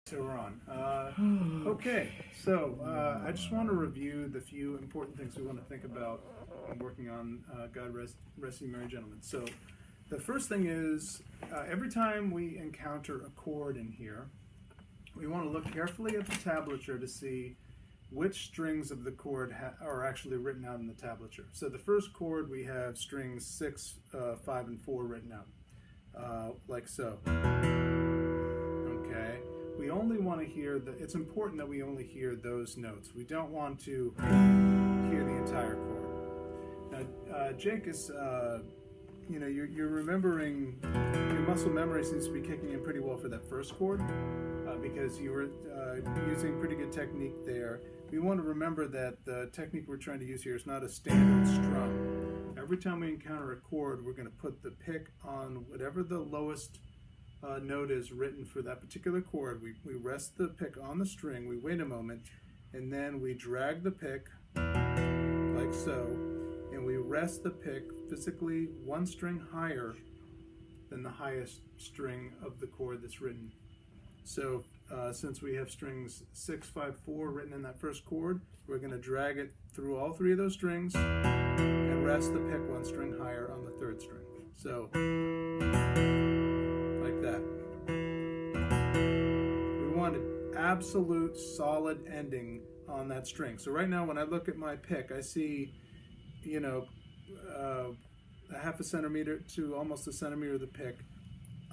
So we're on. Okay, so I just want to review the few important things we want to think about when working on God Rest Ye Merry Gentlemen. So the first thing is every time we encounter a chord in here, we want to look carefully at the tablature to see which strings of the chord are actually written out in the tablature. So the first chord, we have strings 6, 5, and 4 written out, like so. Okay. We only want to hear it's important that we only hear those notes. We don't want to hear the entire chord. Now, Jake is, you're remembering, your muscle memory seems to be kicking in pretty well for that first chord because you were using pretty good technique there. We want to remember that the technique we're trying to use here is not a standard strum. Every time we encounter a chord, we're going to put the pick on whatever the lowest note is written for that particular chord. We rest the pick on the string, we wait a moment, and then we drag the pick like so, and we rest the pick physically one string higher than the highest string of the chord that's written. So since we have strings 6, 5, 4 written in that first chord, we're going to drag it through all 3 of those strings and rest the pick one string higher on the 3rd string. So that. We want an absolute solid ending on that string. So right now when I look at my pick, I see, a half a centimeter to almost a centimeter of the pick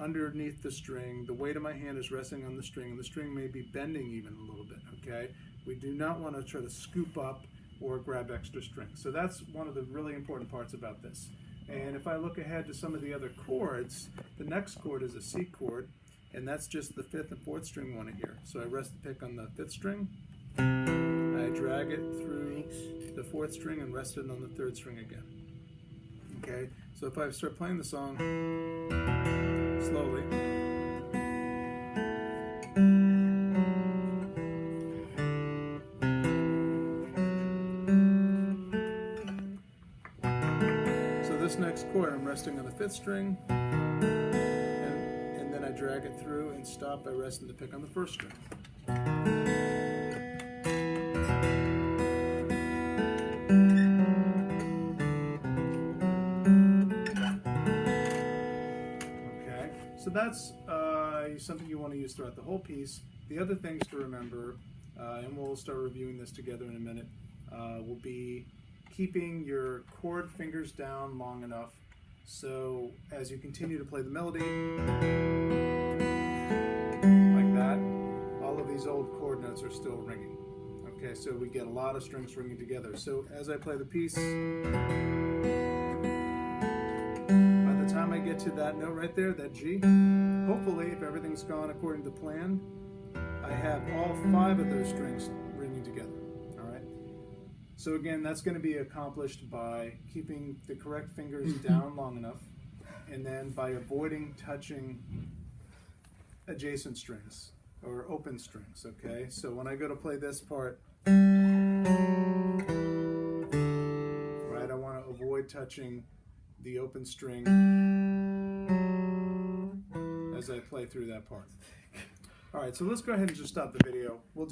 underneath the string. The weight of my hand is resting on the string, and the string may be bending even a little bit, okay? We do not want to try to scoop up or grab extra strings. So that's one of the really important parts about this. And if I look ahead to some of the other chords, the next chord is a C chord, and that's just the 5th and 4th string we want to hear. So I rest the pick on the 5th string, I drag it through the 4th string and rest it on the 3rd string again. Okay, so if I start playing the song slowly, this next chord, I'm resting on the 5th string, and then I drag it through and stop by resting the pick on the 1st string. Okay, so that's something you want to use throughout the whole piece. The other things to remember, and we'll start reviewing this together in a minute, will be keeping your chord fingers down long enough so as you continue to play the melody like that, all of these old chord notes are still ringing. Okay, so we get a lot of strings ringing together. So as I play the piece, by the time I get to that note right there, that G, hopefully if everything's gone according to plan, I have all 5 of those strings ringing together. So again, that's going to be accomplished by keeping the correct fingers down long enough, and then by avoiding touching adjacent strings or open strings, okay? So when I go to play this part, right, I want to avoid touching the open string as I play through that part. All right, so let's go ahead and just stop the video. We'll